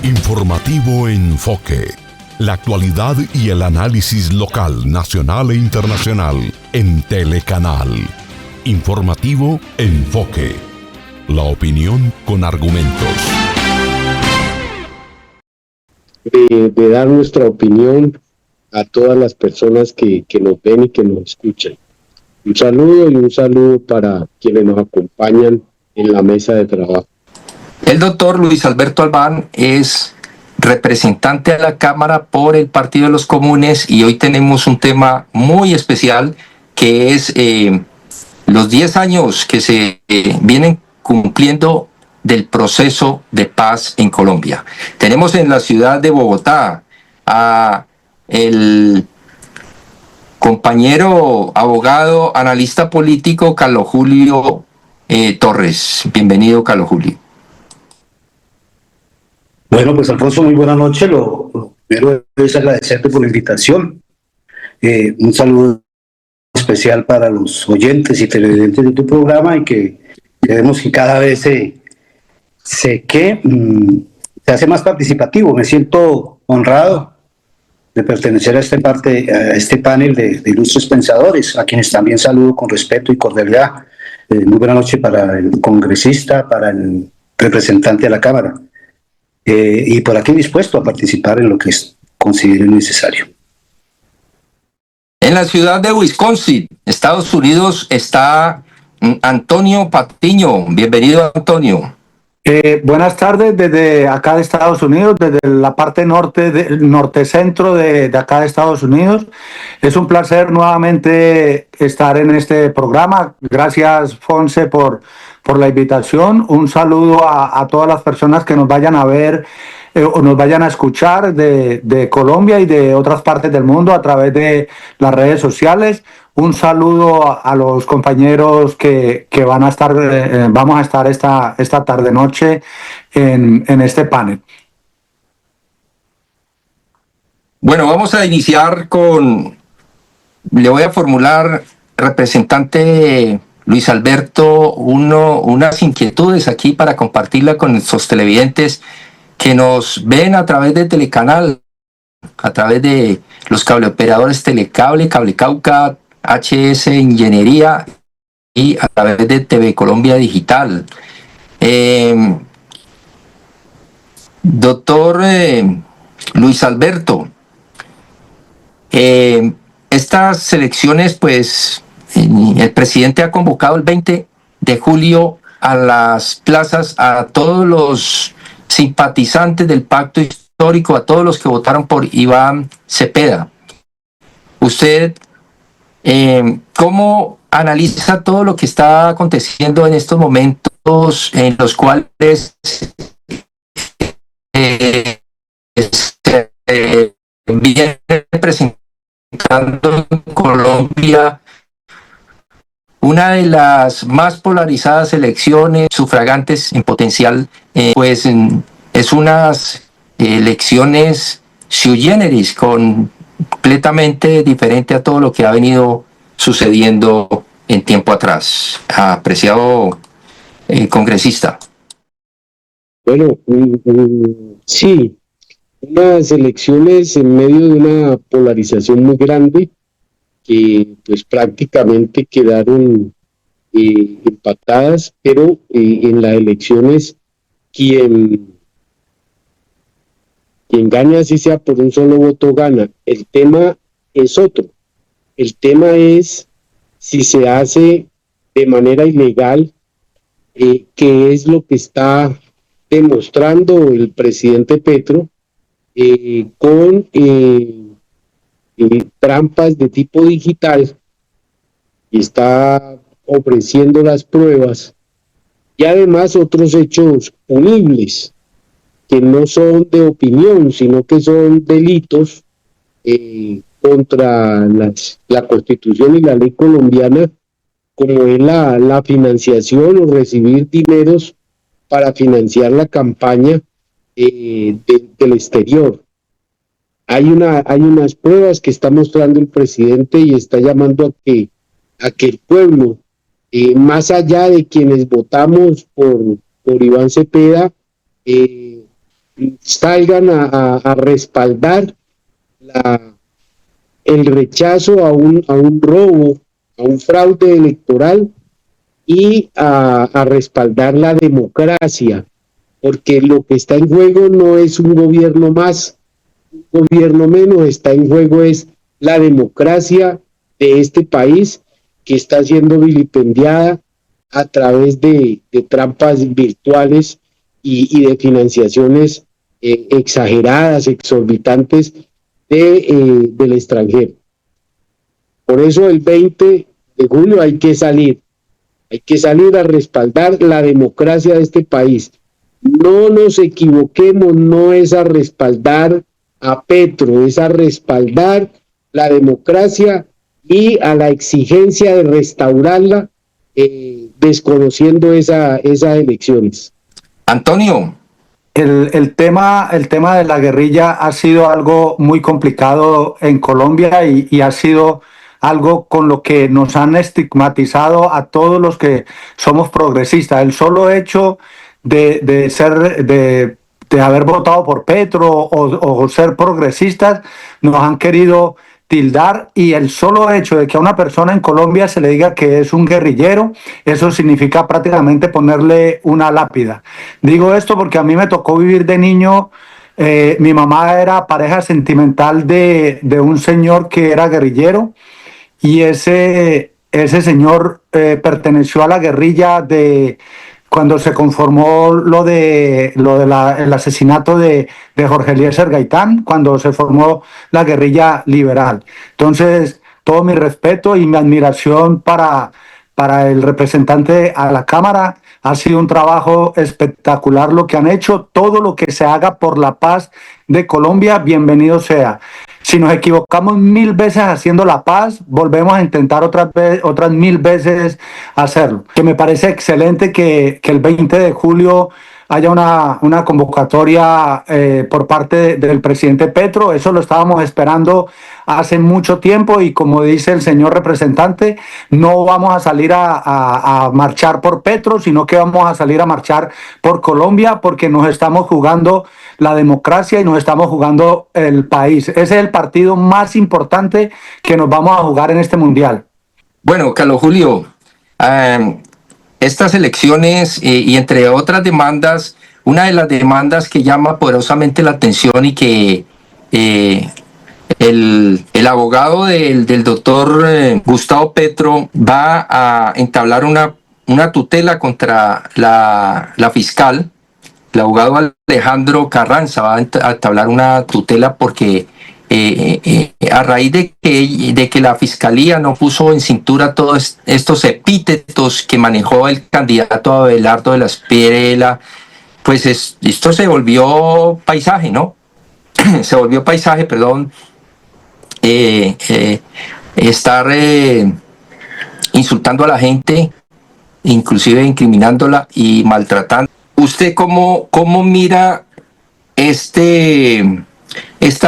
Informativo Enfoque. La actualidad y el análisis local, nacional e internacional en Telecanal. Informativo Enfoque. La opinión con argumentos. De dar nuestra opinión a todas las personas que nos ven y que nos escuchan. Un saludo para quienes nos acompañan en la mesa de trabajo. El doctor Luis Alberto Albán es representante a la Cámara por el Partido de los Comunes y hoy tenemos un tema muy especial que es los 10 años que se vienen cumpliendo del proceso de paz en Colombia. Tenemos en la ciudad de Bogotá a el compañero abogado, analista político Carlos Julio Torres. Bienvenido, Carlos Julio. Bueno, pues Alfonso, muy buena noche. Lo primero es agradecerte por la invitación. Un saludo especial para los oyentes y televidentes de tu programa y que queremos que cada vez se hace más participativo. Me siento honrado de pertenecer a este panel de ilustres pensadores, a quienes también saludo con respeto y cordialidad. Muy buena noche para el congresista, para el representante de la Cámara. Y por aquí dispuesto a participar en lo que considere necesario. En la ciudad de Wisconsin, Estados Unidos, está Antonio Patiño. Bienvenido, Antonio. Buenas tardes desde acá de Estados Unidos, desde la parte norte-centro de acá de Estados Unidos. Es un placer nuevamente estar en este programa. Gracias, Fonse, por la invitación. Un saludo a todas las personas que nos vayan a ver o nos vayan a escuchar de Colombia y de otras partes del mundo a través de las redes sociales. Un saludo a los compañeros que vamos a estar esta tarde-noche en este panel. Bueno, vamos a iniciar le voy a formular, representante Luis Alberto, unas inquietudes aquí para compartirla con nuestros televidentes que nos ven a través de Telecanal, a través de los cableoperadores Telecable, Cable Cauca, HS Ingeniería y a través de TV Colombia Digital. Doctor Luis Alberto, estas elecciones, pues, el presidente ha convocado el 20 de julio a las plazas a todos los simpatizantes del pacto histórico, a todos los que votaron por Iván Cepeda. Usted, ¿cómo analiza todo lo que está aconteciendo en estos momentos en los cuales viene presentando en Colombia una de las más polarizadas elecciones sufragantes en potencial? Pues es unas elecciones sui generis, completamente diferente a todo lo que ha venido sucediendo en tiempo atrás. Apreciado congresista. Bueno, sí, unas elecciones en medio de una polarización muy grande que pues prácticamente quedaron empatadas, pero en las elecciones quien gane, así sea por un solo voto, gana. El tema es otro. El tema es si se hace de manera ilegal, que es lo que está demostrando el presidente Petro con trampas de tipo digital, y está ofreciendo las pruebas, y además otros hechos punibles que no son de opinión, sino que son delitos contra la Constitución y la ley colombiana, como es la financiación o recibir dineros para financiar la campaña del exterior. Hay unas pruebas que está mostrando el presidente y está llamando a que el pueblo, más allá de quienes votamos por Iván Cepeda, salgan a respaldar el rechazo a un robo, a un fraude electoral y a respaldar la democracia, porque lo que está en juego no es un gobierno más, un gobierno menos, está en juego es la democracia de este país que está siendo vilipendiada a través de trampas virtuales y de financiaciones exageradas, exorbitantes del extranjero. Por eso el 20 de julio hay que salir a respaldar la democracia de este país. No nos equivoquemos, no es a respaldar a Petro, es a respaldar la democracia y a la exigencia de restaurarla, desconociendo esas elecciones. Antonio. El tema de la guerrilla ha sido algo muy complicado en Colombia y ha sido algo con lo que nos han estigmatizado a todos los que somos progresistas. El solo hecho de haber votado por Petro o ser progresistas nos han querido tildar, y el solo hecho de que a una persona en Colombia se le diga que es un guerrillero, eso significa prácticamente ponerle una lápida. Digo esto porque a mí me tocó vivir de niño. Mi mamá era pareja sentimental de un señor que era guerrillero, y ese señor perteneció a la guerrilla cuando se conformó el asesinato de Jorge Eliezer Gaitán, cuando se formó la guerrilla liberal. Entonces, todo mi respeto y mi admiración para el representante a la Cámara. Ha sido un trabajo espectacular lo que han hecho. Todo lo que se haga por la paz de Colombia, bienvenido sea. Si nos equivocamos 1000 veces haciendo la paz, volvemos a intentar otras 1000 veces hacerlo. Que me parece excelente que el 20 de julio haya una convocatoria por parte del presidente Petro. Eso lo estábamos esperando hace mucho tiempo, y como dice el señor representante, no vamos a salir a marchar por Petro, sino que vamos a salir a marchar por Colombia, porque nos estamos jugando la democracia y nos estamos jugando el país. Ese es el partido más importante que nos vamos a jugar en este mundial. Bueno, Carlos Julio, estas elecciones y entre otras demandas, una de las demandas que llama poderosamente la atención y que el abogado del doctor Gustavo Petro va a entablar una tutela contra la fiscal. El abogado Alejandro Carranza va a entablar una tutela porque a raíz de que la fiscalía no puso en cintura todos estos epítetos que manejó el candidato Abelardo de la Espriella, pues esto se volvió paisaje, ¿no? Se volvió paisaje, perdón. Estar insultando a la gente, inclusive incriminándola y maltratando. ¿Usted cómo mira esta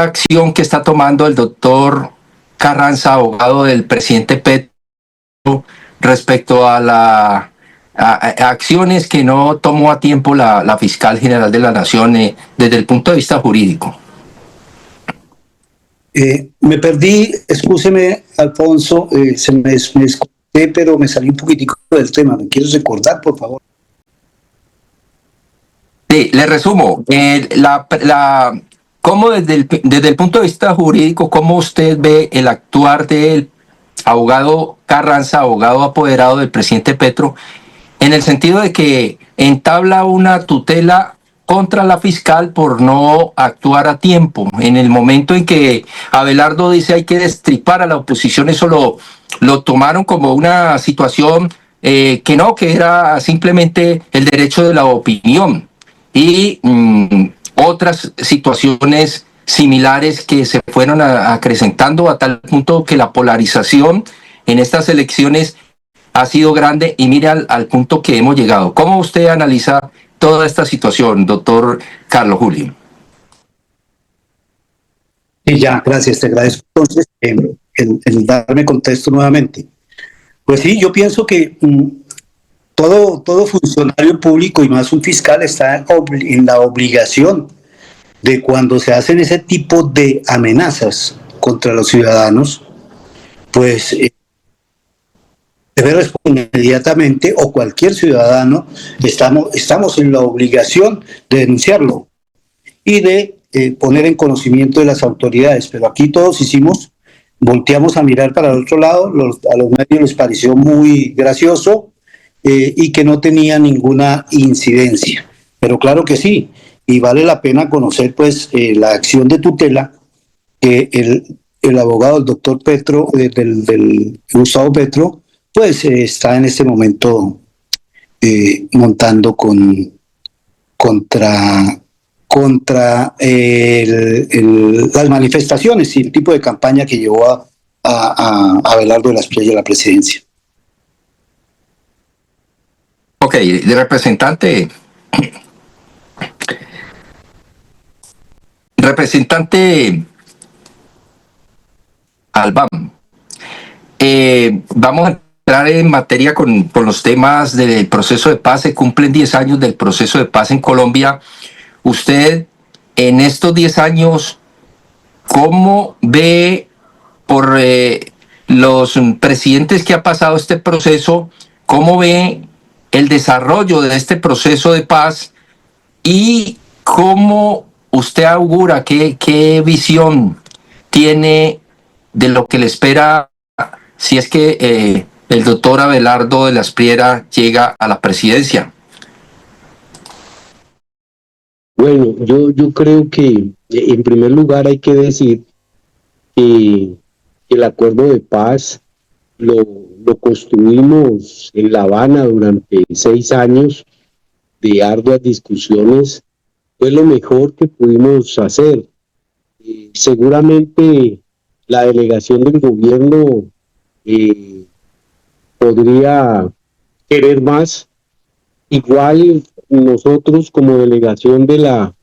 acción que está tomando el doctor Carranza, abogado del presidente Petro, respecto a acciones que no tomó a tiempo la fiscal general de la Nación desde el punto de vista jurídico? Me perdí, excúseme, Alfonso, me escuché, pero me salí un poquitico del tema. ¿Me quieres recordar, por favor? Sí, le resumo. ¿Cómo desde el punto de vista jurídico, cómo usted ve el actuar del abogado Carranza, abogado apoderado del presidente Petro, en el sentido de que entabla una tutela contra la fiscal por no actuar a tiempo? En el momento en que Abelardo dice hay que destripar a la oposición, eso lo tomaron como una situación que era simplemente el derecho de la opinión, y otras situaciones similares que se fueron acrecentando a tal punto que la polarización en estas elecciones ha sido grande, y mire al punto que hemos llegado. ¿Cómo usted analiza toda esta situación, doctor Carlos Julio? Sí, ya, gracias, te agradezco entonces el darme contexto nuevamente. Pues sí, yo pienso que todo funcionario público, y más un fiscal, está en la obligación de cuando se hacen ese tipo de amenazas contra los ciudadanos, pues debe responder inmediatamente, o cualquier ciudadano estamos en la obligación de denunciarlo y de poner en conocimiento de las autoridades. Pero aquí todos volteamos a mirar para el otro lado, a los medios les pareció muy gracioso y que no tenía ninguna incidencia. Pero claro que sí, y vale la pena conocer pues la acción de tutela que el abogado, el doctor Petro, del Gustavo Petro, pues está en este momento montando contra las manifestaciones y el tipo de campaña que llevó a Abelardo de la Espriella a la presidencia. Ok, de representante Albán, vamos a entrar en materia con los temas del proceso de paz. Se cumplen 10 años del proceso de paz en Colombia. Usted, en estos 10 años, ¿cómo ve por los presidentes que ha pasado este proceso, cómo ve el desarrollo de este proceso de paz y cómo usted augura, qué visión tiene de lo que le espera si es que el doctor Abelardo de la Espriella llega a la presidencia? Bueno, yo creo que en primer lugar hay que decir que el acuerdo de paz lo construimos en La Habana durante 6 años de arduas discusiones. Fue lo mejor que pudimos hacer. Seguramente la delegación del gobierno podría querer más. Igual nosotros como delegación de la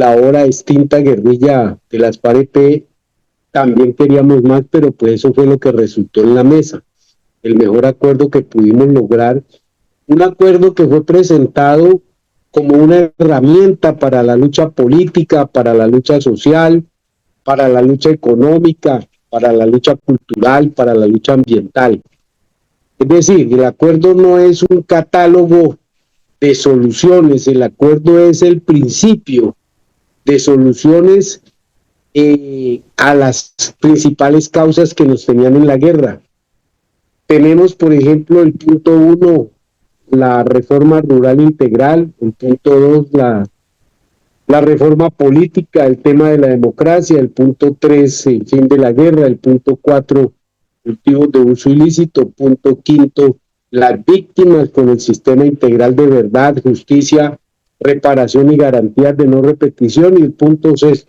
ahora extinta guerrilla de las FARC también queríamos más, pero pues eso fue lo que resultó en la mesa. El mejor acuerdo que pudimos lograr, un acuerdo que fue presentado como una herramienta para la lucha política, para la lucha social, para la lucha económica, para la lucha cultural, para la lucha ambiental. Es decir, el acuerdo no es un catálogo de soluciones, el acuerdo es el principio de soluciones a las principales causas que nos tenían en la guerra. Tenemos, por ejemplo, el punto 1, la reforma rural integral, el punto 2, la reforma política, el tema de la democracia, el punto 3, el fin de la guerra, el punto 4, cultivos de uso ilícito, punto 5, las víctimas con el sistema integral de verdad, justicia, reparación y garantías de no repetición, y el punto 6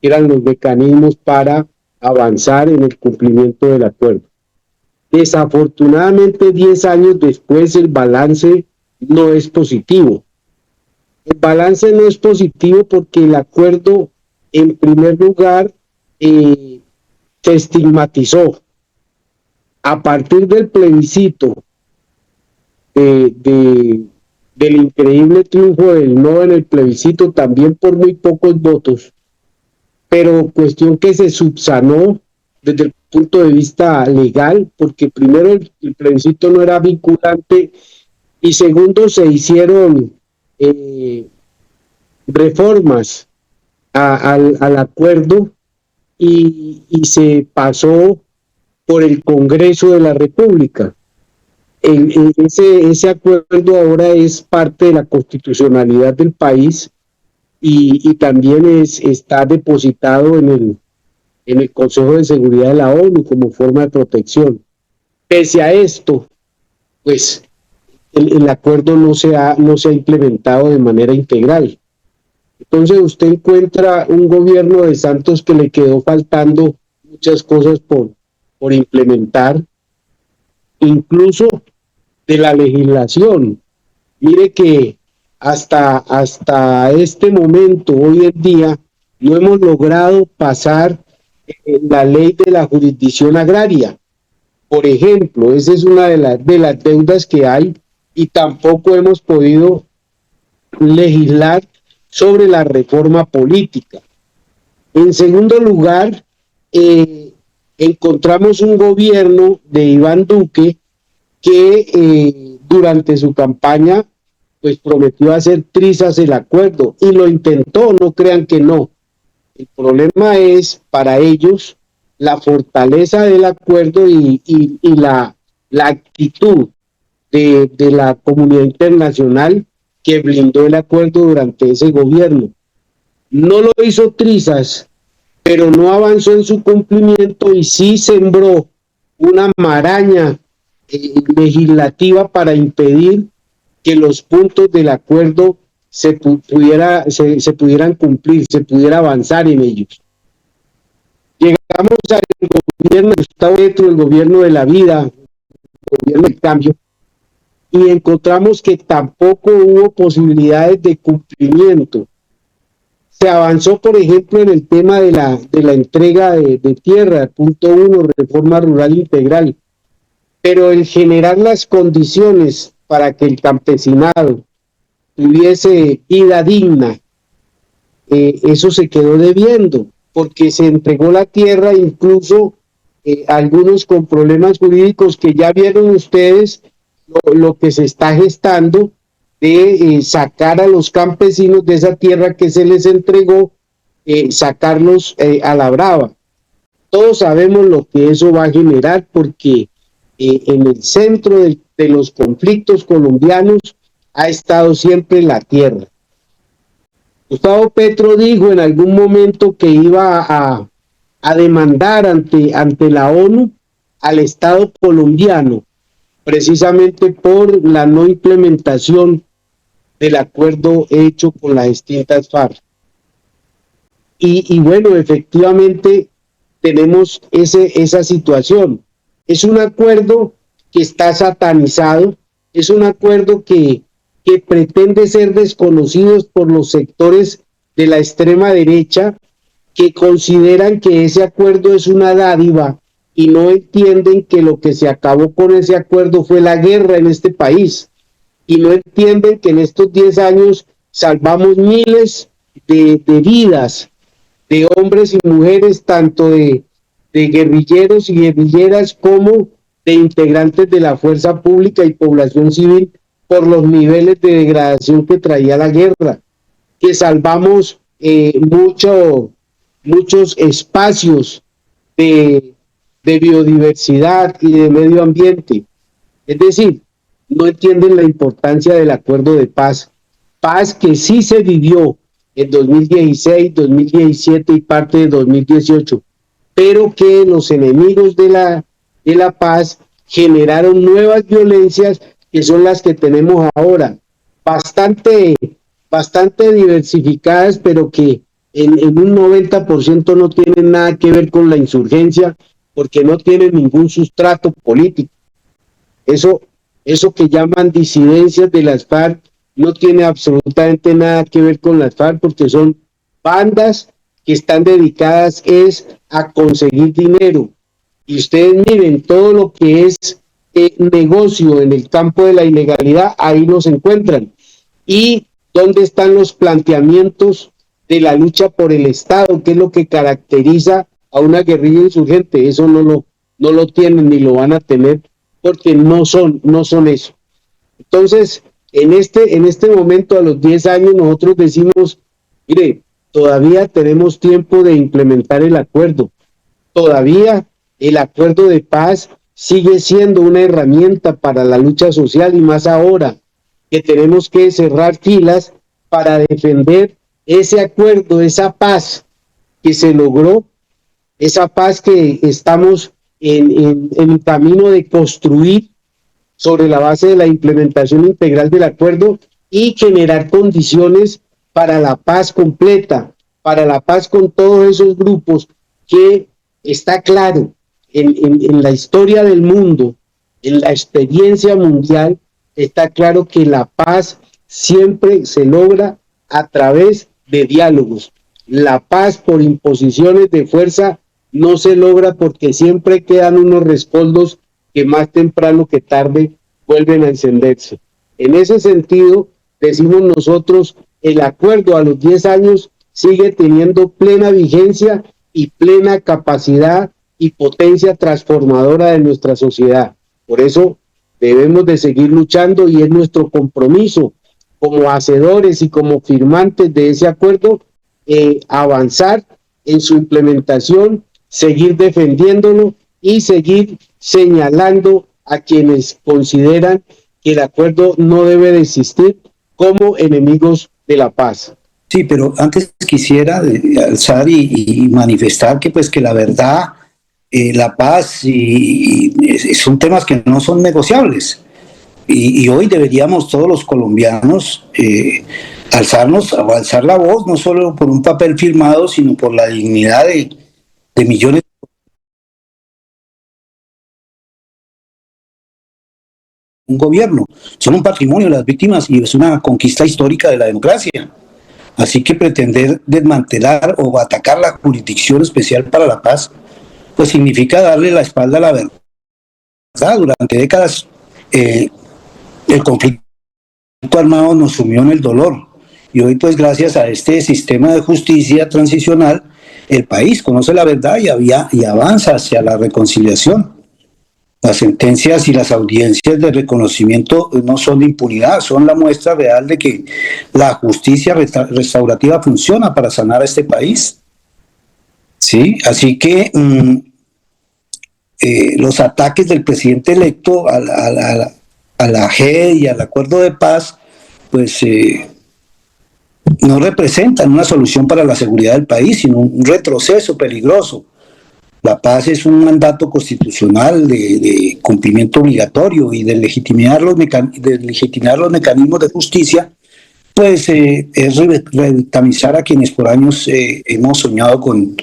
eran los mecanismos para avanzar en el cumplimiento del acuerdo. Desafortunadamente, 10 años después, el balance no es positivo. El balance no es positivo porque el acuerdo, en primer lugar, se estigmatizó. A partir del plebiscito, del increíble triunfo del no en el plebiscito, también por muy pocos votos, pero cuestión que se subsanó desde el punto de vista legal, porque primero el plebiscito no era vinculante y segundo se hicieron reformas al acuerdo y se pasó por el Congreso de la República. Ese acuerdo ahora es parte de la constitucionalidad del país y también está depositado en el Consejo de Seguridad de la ONU como forma de protección. Pese a esto, pues el acuerdo no se ha implementado de manera integral. Entonces usted encuentra un gobierno de Santos que le quedó faltando muchas cosas por implementar, incluso de la legislación. Mire que hasta este momento, hoy en día, no hemos logrado pasar la ley de la jurisdicción agraria. Por ejemplo, esa es una de las deudas que hay y tampoco hemos podido legislar sobre la reforma política. En segundo lugar, encontramos un gobierno de Iván Duque que durante su campaña pues prometió hacer trizas el acuerdo y lo intentó, no crean que no. El problema es para ellos la fortaleza del acuerdo y la actitud de la comunidad internacional que blindó el acuerdo durante ese gobierno. No lo hizo trizas, pero no avanzó en su cumplimiento y sí sembró una maraña legislativa para impedir que los puntos del acuerdo se pudieran cumplir, se pudiera avanzar en ellos. Llegamos al gobierno de Gustavo Petro, el gobierno de la vida, el gobierno del cambio, y encontramos que tampoco hubo posibilidades de cumplimiento. Se avanzó, por ejemplo, en el tema de la entrega de tierra, punto 1, reforma rural integral, pero el generar las condiciones para que el campesinado tuviese vida digna, eso se quedó debiendo, porque se entregó la tierra, incluso algunos con problemas jurídicos que ya vieron ustedes lo que se está gestando de sacar a los campesinos de esa tierra que se les entregó, sacarlos a la brava. Todos sabemos lo que eso va a generar porque en el centro de los conflictos colombianos ha estado siempre la tierra. Gustavo Petro dijo en algún momento que iba a demandar ante la ONU al Estado colombiano, precisamente por la no implementación del acuerdo hecho con las distintas FARC. Y bueno, efectivamente tenemos esa situación. Es un acuerdo que está satanizado, es un acuerdo que pretende ser desconocido por los sectores de la extrema derecha que consideran que ese acuerdo es una dádiva y no entienden que lo que se acabó con ese acuerdo fue la guerra en este país y no entienden que en estos 10 años salvamos miles de vidas de hombres y mujeres, tanto de guerrilleros y guerrilleras como de integrantes de la fuerza pública y población civil por los niveles de degradación que traía la guerra, que salvamos muchos espacios de biodiversidad y de medio ambiente. Es decir, no entienden la importancia del acuerdo de paz, paz que sí se vivió en 2016, 2017 y parte de 2018, pero que los enemigos de la paz generaron nuevas violencias que son las que tenemos ahora, bastante diversificadas, pero que en un 90% no tienen nada que ver con la insurgencia, porque no tienen ningún sustrato político. Eso que llaman disidencias de las FARC no tiene absolutamente nada que ver con las FARC, porque son bandas que están dedicadas a conseguir dinero. Y ustedes miren, todo lo que es negocio en el campo de la ilegalidad, ahí los encuentran. ¿Y dónde están los planteamientos de la lucha por el Estado? ¿Qué es lo que caracteriza a una guerrilla insurgente? Eso no lo tienen ni lo van a tener, porque no son eso. Entonces, en este momento, a los 10 años, nosotros decimos, mire, todavía tenemos tiempo de implementar el acuerdo. Todavía el acuerdo de paz sigue siendo una herramienta para la lucha social, y más ahora que tenemos que cerrar filas para defender ese acuerdo, esa paz que se logró, esa paz que estamos en camino de construir sobre la base de la implementación integral del acuerdo y generar condiciones para la paz completa, para la paz con todos esos grupos que está claro en la historia del mundo, en la experiencia mundial, está claro que la paz siempre se logra a través de diálogos. La paz por imposiciones de fuerza no se logra, porque siempre quedan unos rescoldos que más temprano que tarde vuelven a encenderse. En ese sentido, decimos nosotros el acuerdo a los 10 años sigue teniendo plena vigencia y plena capacidad y potencia transformadora de nuestra sociedad. Por eso debemos de seguir luchando y es nuestro compromiso como hacedores y como firmantes de ese acuerdo, avanzar en su implementación, seguir defendiéndolo y seguir señalando a quienes consideran que el acuerdo no debe de existir como enemigos de la paz. Sí, pero antes quisiera alzar y manifestar que pues que la verdad, la paz y son temas que no son negociables. Y hoy deberíamos todos los colombianos alzar la voz, no solo por un papel firmado, sino por la dignidad de millones de un gobierno. Son un patrimonio las víctimas y es una conquista histórica de la democracia. Así que pretender desmantelar o atacar la Jurisdicción Especial para la Paz, pues significa darle la espalda a la verdad. Durante décadas el conflicto armado nos sumió en el dolor y hoy pues gracias a este sistema de justicia transicional el país conoce la verdad y avanza hacia la reconciliación. Las sentencias y las audiencias de reconocimiento no son de impunidad, son la muestra real de que la justicia restaurativa funciona para sanar a este país. ¿Sí? Así que los ataques del presidente electo a la JED y al acuerdo de paz, pues no representan una solución para la seguridad del país, sino un retroceso peligroso. La paz es un mandato constitucional de cumplimiento obligatorio y de legitimar los mecanismos de justicia, pues es revictimizar a quienes por años hemos soñado con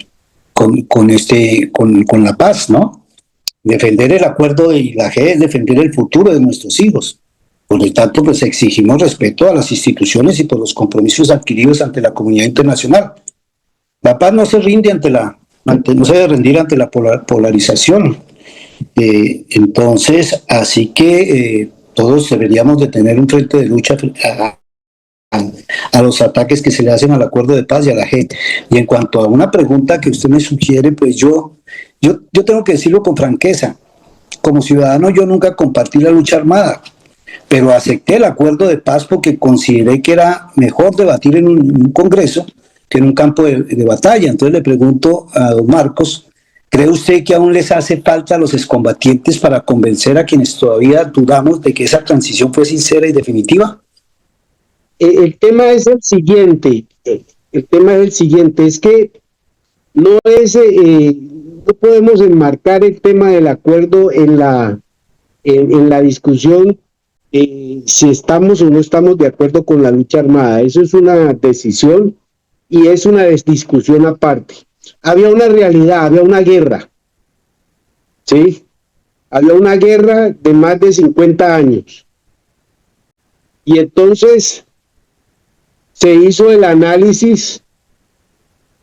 la paz, ¿no? Defender el acuerdo de la JED es defender el futuro de nuestros hijos. Por lo tanto, pues exigimos respeto a las instituciones y por los compromisos adquiridos ante la comunidad internacional. La paz no se rinde no se debe rendir ante la polarización. Entonces, así que todos deberíamos de tener un frente de lucha a los ataques que se le hacen al acuerdo de paz y a la JED. Y en cuanto a una pregunta que usted me sugiere, pues yo tengo que decirlo con franqueza. Como ciudadano yo nunca compartí la lucha armada, pero acepté el acuerdo de paz porque consideré que era mejor debatir en un congreso que en un campo de batalla. Entonces le pregunto a don Marcos, ¿cree usted que aún les hace falta a los excombatientes para convencer a quienes todavía dudamos de que esa transición fue sincera y definitiva? El tema es el siguiente, es que no podemos enmarcar el tema del acuerdo en la discusión si estamos o no estamos de acuerdo con la lucha armada. Eso es una decisión y es una discusión aparte. Había una realidad, había una guerra, ¿sí? Había una guerra de más de 50 años. Y entonces se hizo el análisis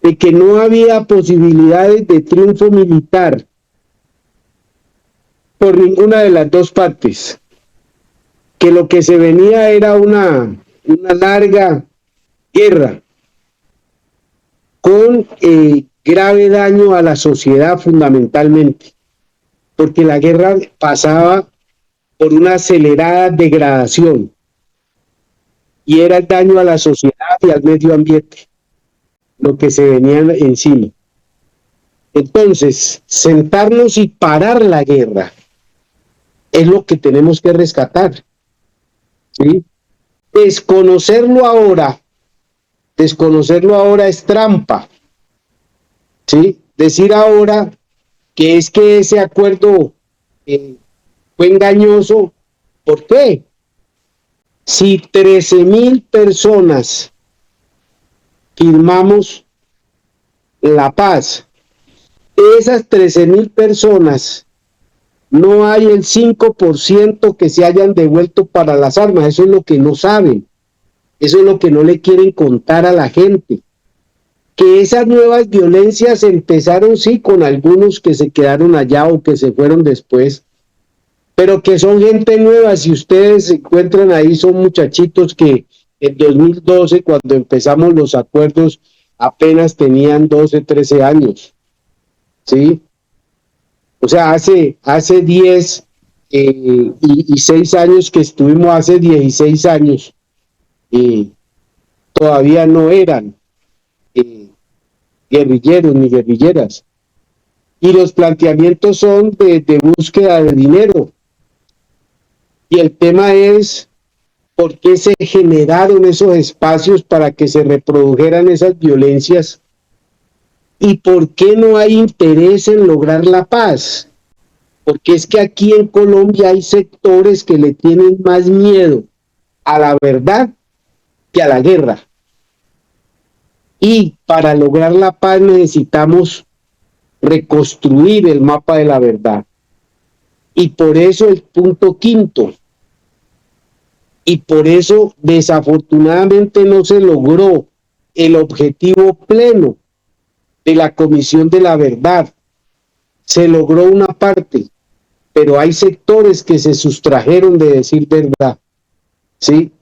de que no había posibilidades de triunfo militar por ninguna de las dos partes, que lo que se venía era una larga guerra con grave daño a la sociedad fundamentalmente, porque la guerra pasaba por una acelerada degradación y era el daño a la sociedad y al medio ambiente lo que se venía encima. Entonces, sentarnos y parar la guerra es lo que tenemos que rescatar, ¿sí? Desconocerlo ahora es trampa, ¿sí? Decir ahora que es que ese acuerdo fue engañoso, ¿por qué? Si 13,000 personas firmamos la paz, de esas 13,000 personas no hay el 5% que se hayan devuelto para las armas. Eso es lo que no saben, eso es lo que no le quieren contar a la gente. Que esas nuevas violencias empezaron sí con algunos que se quedaron allá o que se fueron después, pero que son gente nueva. Si ustedes se encuentran ahí, son muchachitos que En 2012, cuando empezamos los acuerdos, apenas tenían 12, 13 años, ¿sí? O sea, hace 10 y 6 años que estuvimos, hace 16 años, todavía no eran guerrilleros ni guerrilleras. Y los planteamientos son de búsqueda de dinero. Y el tema es por qué se generaron esos espacios para que se reprodujeran esas violencias y por qué no hay interés en lograr la paz. Porque es que aquí en Colombia hay sectores que le tienen más miedo a la verdad que a la guerra. Y para lograr la paz necesitamos reconstruir el mapa de la verdad. Y por eso el punto quinto. Y por eso desafortunadamente no se logró el objetivo pleno de la Comisión de la Verdad. Se logró una parte, pero hay sectores que se sustrajeron de decir verdad. ¿Sí?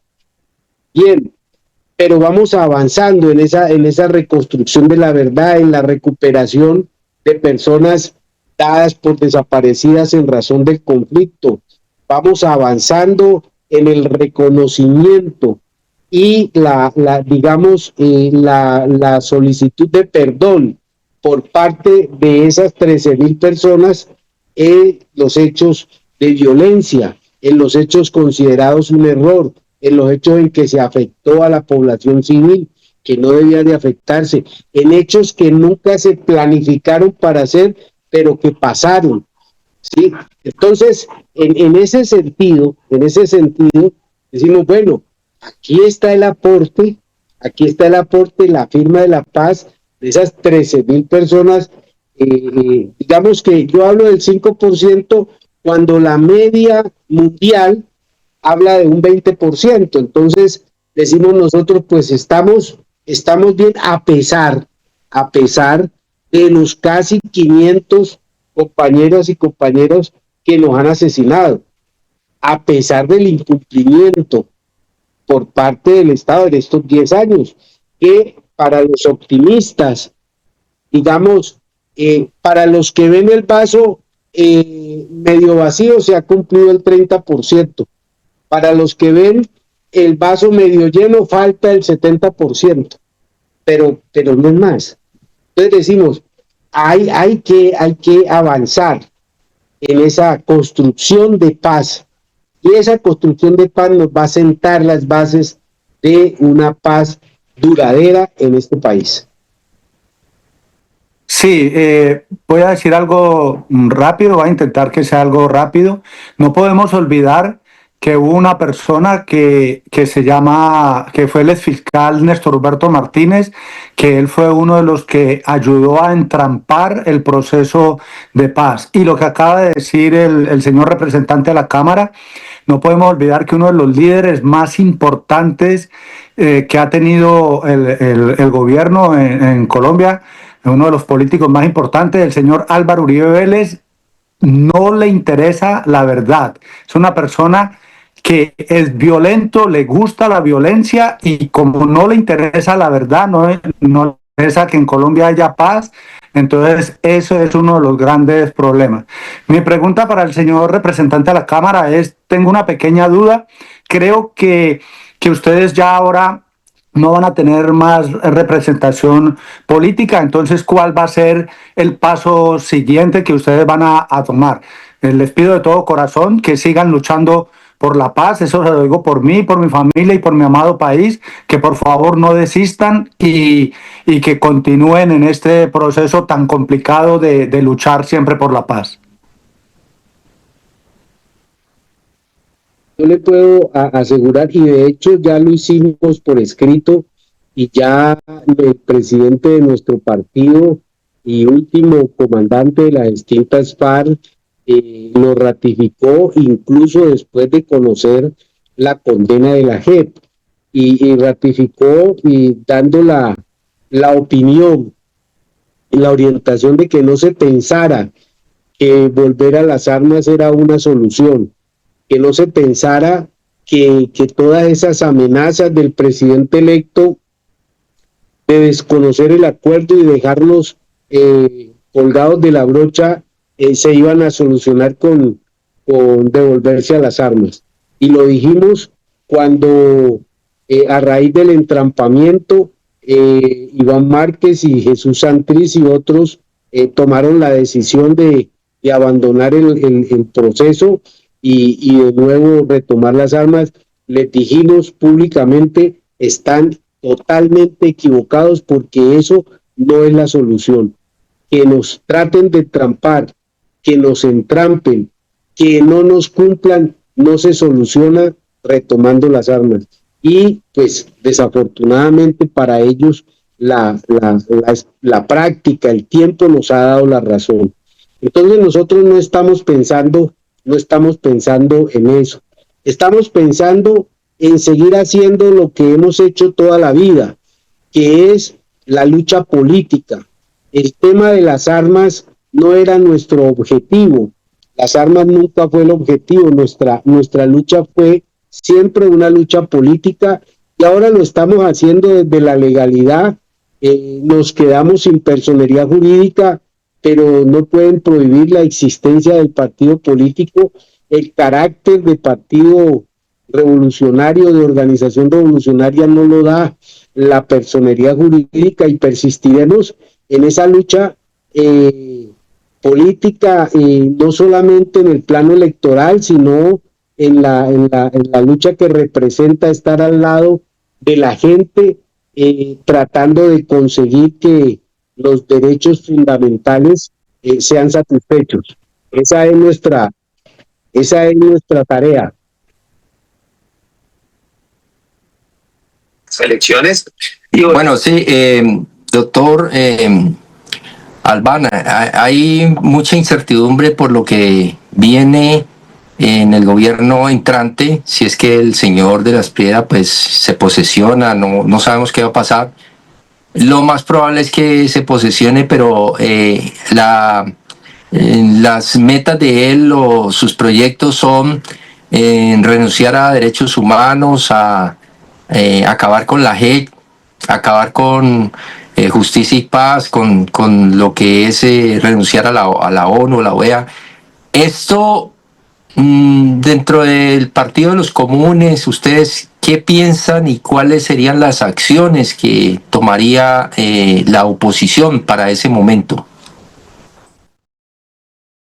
Bien, pero vamos avanzando en esa reconstrucción de la verdad, en la recuperación de personas dadas por desaparecidas en razón del conflicto. Vamos avanzando en el reconocimiento y la solicitud de perdón por parte de esas 13.000 personas en los hechos de violencia, en los hechos considerados un error, en los hechos en que se afectó a la población civil, que no debía de afectarse, en hechos que nunca se planificaron para hacer, pero que pasaron, ¿sí? Entonces, en ese sentido, decimos, bueno, aquí está el aporte, la firma de la paz de esas 13.000 personas, digamos que yo hablo del 5% cuando la media mundial habla de un 20%, entonces decimos nosotros, pues estamos bien a pesar de los casi 500 compañeras y compañeros que nos han asesinado, a pesar del incumplimiento por parte del Estado en estos 10 años, que para los optimistas, digamos, para los que ven el vaso medio vacío, se ha cumplido el 30%. Para los que ven el vaso medio lleno, falta el 70%. Pero no es más. Entonces decimos, hay que avanzar en esa construcción de paz. Y esa construcción de paz nos va a sentar las bases de una paz duradera en este país. Sí, voy a decir algo rápido, voy a intentar que sea algo rápido. No podemos olvidar que hubo una persona que fue el exfiscal Néstor Humberto Martínez, que él fue uno de los que ayudó a entrampar el proceso de paz. Y lo que acaba de decir el señor representante de la Cámara, no podemos olvidar que uno de los líderes más importantes que ha tenido el gobierno en Colombia, uno de los políticos más importantes, el señor Álvaro Uribe Vélez, no le interesa la verdad. Es una persona que es violento, le gusta la violencia y como no le interesa la verdad, no le interesa que en Colombia haya paz, entonces eso es uno de los grandes problemas. Mi pregunta para el señor representante de la Cámara es, tengo una pequeña duda, creo que ustedes ya ahora no van a tener más representación política, entonces ¿cuál va a ser el paso siguiente que ustedes van a tomar? Les pido de todo corazón que sigan luchando por la paz, eso se lo digo por mí, por mi familia y por mi amado país, que por favor no desistan y que continúen en este proceso tan complicado de luchar siempre por la paz. Yo le puedo asegurar, y de hecho ya lo hicimos por escrito, y ya el presidente de nuestro partido y último comandante de las distintas FARC lo ratificó incluso después de conocer la condena de la JEP, y ratificó y dando la opinión y la orientación de que no se pensara que volver a las armas era una solución, que no se pensara que todas esas amenazas del presidente electo de desconocer el acuerdo y dejarlos colgados de la brocha se iban a solucionar con devolverse a las armas. Y lo dijimos cuando a raíz del entrampamiento Iván Márquez y Jesús Santrich y otros tomaron la decisión de abandonar el proceso y de nuevo retomar las armas. Les dijimos públicamente, están totalmente equivocados porque eso no es la solución. Que nos traten de trampar, que nos entrampen, que no nos cumplan, no se soluciona retomando las armas. Y pues desafortunadamente para ellos la práctica, el tiempo nos ha dado la razón. Entonces nosotros no estamos pensando en eso. Estamos pensando en seguir haciendo lo que hemos hecho toda la vida, que es la lucha política. El tema de las armas no era nuestro objetivo. Las armas nunca fue el objetivo. Nuestra lucha fue siempre una lucha política y ahora lo estamos haciendo desde la legalidad. Nos quedamos sin personería jurídica, pero no pueden prohibir la existencia del partido político. El carácter de partido revolucionario, de organización revolucionaria, no lo da la personería jurídica y persistiremos en esa lucha política, no solamente en el plano electoral, sino en la lucha que representa estar al lado de la gente, tratando de conseguir que los derechos fundamentales sean satisfechos. Esa es nuestra tarea. Elecciones. Bueno, sí, doctor Albana, hay mucha incertidumbre por lo que viene en el gobierno entrante, si es que el señor de la Espriella pues se posesiona, no sabemos qué va a pasar. Lo más probable es que se posesione, pero las metas de él o sus proyectos son renunciar a derechos humanos, a acabar con la JEP, acabar con justicia y paz, con lo que es renunciar a la ONU, la OEA. Esto, dentro del Partido de los Comunes, ¿ustedes qué piensan y cuáles serían las acciones que tomaría la oposición para ese momento?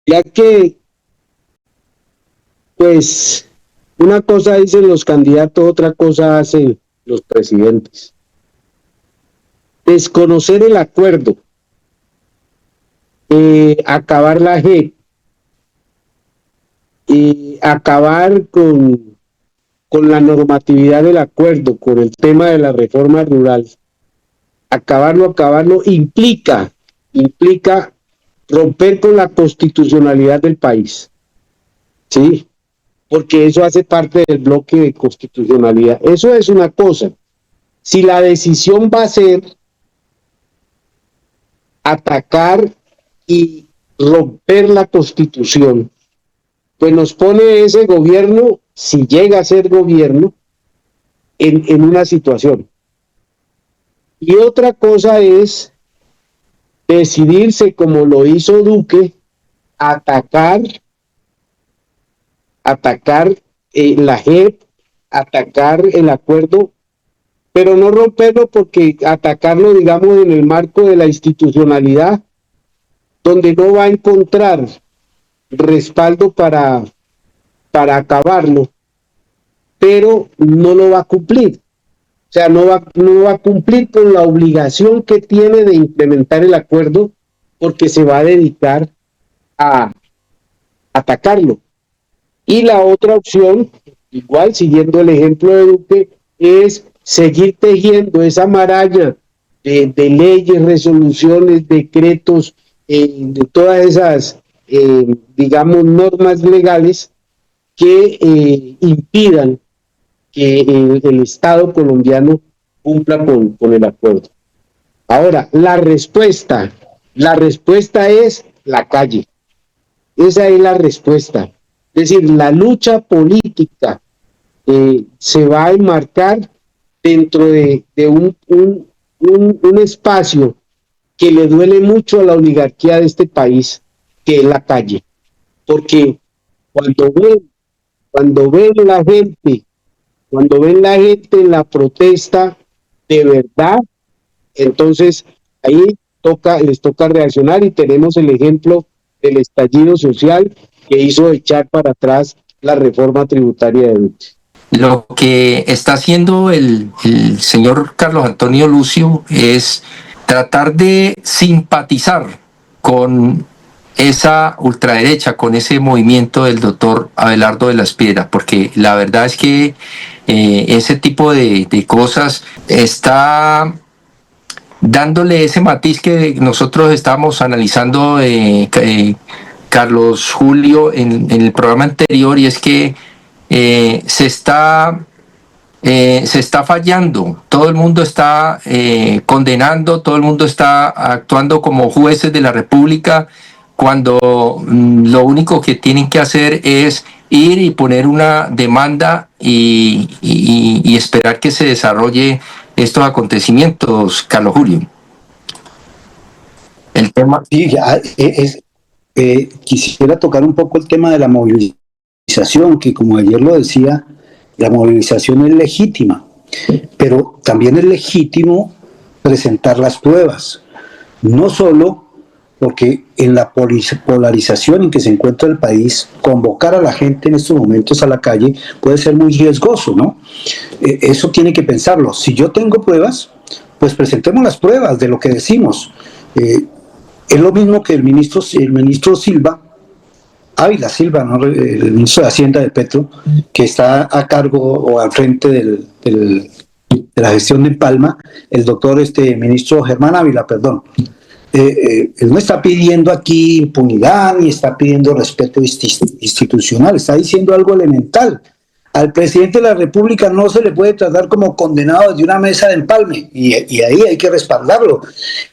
Ya que, pues, una cosa dicen los candidatos, otra cosa hacen los presidentes. Desconocer el acuerdo, acabar la JEP, acabar con la normatividad del acuerdo, con el tema de la reforma rural, acabarlo implica romper con la constitucionalidad del país, ¿sí? Porque eso hace parte del bloque de constitucionalidad. Eso es una cosa. Si la decisión va a ser atacar y romper la Constitución, pues nos pone ese gobierno, si llega a ser gobierno, en una situación. Y otra cosa es decidirse, como lo hizo Duque, atacar la JEP, atacar el acuerdo, pero no romperlo, porque atacarlo, digamos, en el marco de la institucionalidad, donde no va a encontrar respaldo para acabarlo, pero no lo va a cumplir. O sea, no va a cumplir con la obligación que tiene de implementar el acuerdo, porque se va a dedicar a atacarlo. Y la otra opción, igual siguiendo el ejemplo de Duque, es seguir tejiendo esa maraña de leyes, resoluciones, decretos, de todas esas, digamos, normas legales que impidan que el Estado colombiano cumpla con el acuerdo. Ahora, la respuesta es la calle. Esa es la respuesta. Es decir, la lucha política se va a enmarcar dentro de un espacio que le duele mucho a la oligarquía de este país, que es la calle. Porque cuando ven la gente, cuando ven la gente en la protesta de verdad, entonces ahí les toca reaccionar, y tenemos el ejemplo del estallido social que hizo echar para atrás la reforma tributaria de Duque. Lo que está haciendo el señor Carlos Antonio Lucio es tratar de simpatizar con esa ultraderecha, con ese movimiento del doctor Abelardo de las Piedras, porque la verdad es que ese tipo de cosas está dándole ese matiz que nosotros estábamos analizando, Carlos Julio, en el programa anterior, y es que se está fallando, todo el mundo está condenando, todo el mundo está actuando como jueces de la República, cuando lo único que tienen que hacer es ir y poner una demanda y esperar que se desarrolle estos acontecimientos, Carlos Julio. El tema... Sí, quisiera tocar un poco el tema de la movilización, que como ayer lo decía, la movilización es legítima, pero también es legítimo presentar las pruebas, no solo porque en la polarización en que se encuentra el país, convocar a la gente en estos momentos a la calle puede ser muy riesgoso, ¿no? Eso tiene que pensarlo. Si yo tengo pruebas, pues presentemos las pruebas de lo que decimos. Es lo mismo que el ministro Silva, Ávila Silva, ¿no? El ministro de Hacienda de Petro, que está a cargo o al frente de la gestión de Palma, el doctor ministro Germán Ávila, perdón. Él no está pidiendo aquí impunidad ni está pidiendo respeto institucional, está diciendo algo elemental. Al presidente de la República no se le puede tratar como condenado desde una mesa de empalme, y ahí hay que respaldarlo.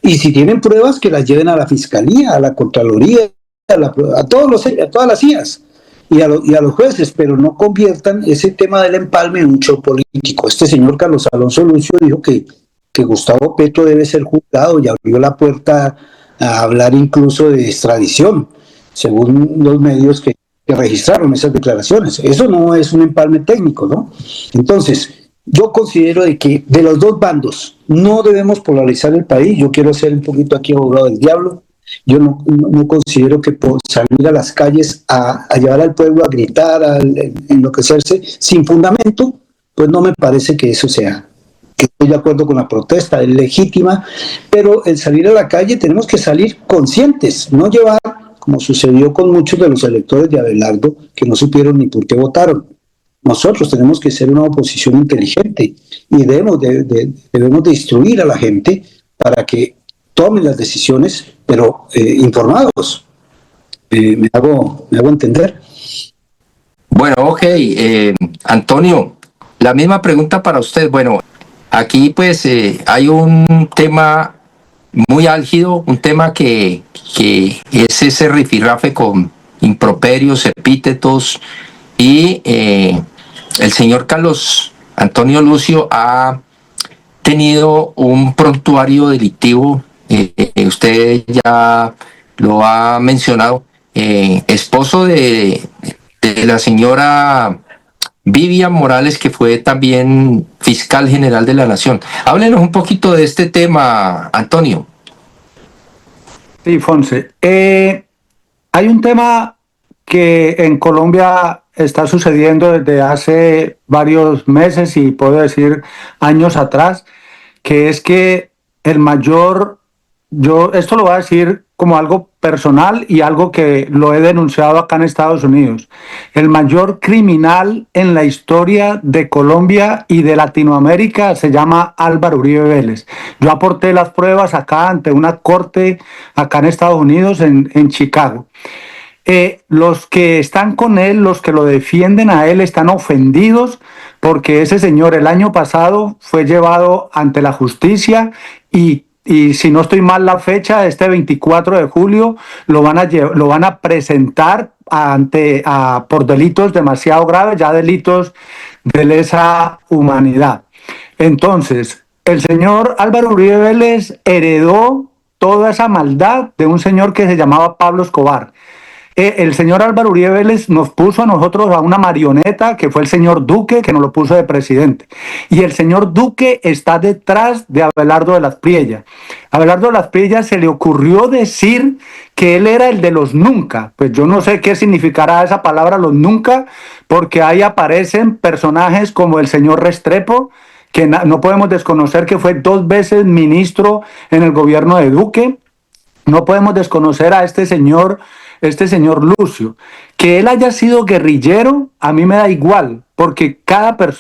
Y si tienen pruebas, que las lleven a la Fiscalía, a la Contraloría, a todas las IAS y a los jueces, pero no conviertan ese tema del empalme en un show político. Este señor Carlos Alonso Lucio dijo que Gustavo Petro debe ser juzgado y abrió la puerta a hablar incluso de extradición, según los medios que registraron esas declaraciones. Eso no es un empalme técnico, ¿no? Entonces, yo considero de que de los dos bandos no debemos polarizar el país. Yo quiero ser un poquito aquí abogado del diablo. Yo no considero que por salir a las calles a llevar al pueblo a gritar, a enloquecerse sin fundamento, pues no me parece que eso sea. Estoy de acuerdo con la protesta, es legítima, pero el salir a la calle tenemos que salir conscientes, no llevar, como sucedió con muchos de los electores de Abelardo, que no supieron ni por qué votaron. Nosotros tenemos que ser una oposición inteligente y debemos de instruir a la gente para que tomen las decisiones, pero informados. ¿Me hago entender? Bueno, ok. Antonio, la misma pregunta para usted. Bueno, aquí pues hay un tema muy álgido, un tema que es ese rifirrafe con improperios, epítetos, y el señor Carlos Antonio Lucio ha tenido un prontuario delictivo, usted ya lo ha mencionado, esposo de la señora Vivian Morales, que fue también fiscal general de la Nación. Háblenos un poquito de este tema, Antonio. Sí, Fonse. Hay un tema que en Colombia está sucediendo desde hace varios meses y puedo decir años atrás, que es que esto lo voy a decir como algo personal y algo que lo he denunciado acá en Estados Unidos. El mayor criminal en la historia de Colombia y de Latinoamérica se llama Álvaro Uribe Vélez. Yo aporté las pruebas acá ante una corte acá en Estados Unidos, en Chicago. Los que están con él, los que lo defienden a él, están ofendidos porque ese señor el año pasado fue llevado ante la justicia y si no estoy mal la fecha, este 24 de julio lo van a presentar por delitos demasiado graves, ya delitos de lesa humanidad. Entonces, el señor Álvaro Uribe Vélez heredó toda esa maldad de un señor que se llamaba Pablo Escobar. El señor Álvaro Uribe Vélez nos puso a nosotros a una marioneta que fue el señor Duque, que nos lo puso de presidente. Y el señor Duque está detrás de Abelardo de las Priellas. A Abelardo de las Priellas se le ocurrió decir que él era el de los nunca. Pues yo no sé qué significará esa palabra, los nunca, porque ahí aparecen personajes como el señor Restrepo, que no podemos desconocer que fue 2 veces ministro en el gobierno de Duque. No podemos desconocer a este señor Lucio. Que él haya sido guerrillero, a mí me da igual, porque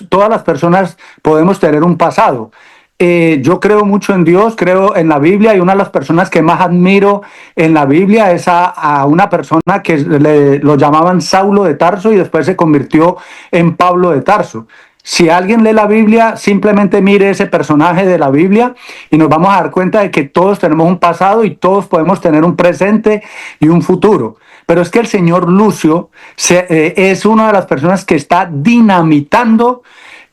todas las personas podemos tener un pasado. Yo creo mucho en Dios, creo en la Biblia, y una de las personas que más admiro en la Biblia es a una persona que lo llamaban Saulo de Tarso y después se convirtió en Pablo de Tarso. Si alguien lee la Biblia, simplemente mire ese personaje de la Biblia y nos vamos a dar cuenta de que todos tenemos un pasado y todos podemos tener un presente y un futuro. Pero es que el señor Lucio es una de las personas que está dinamitando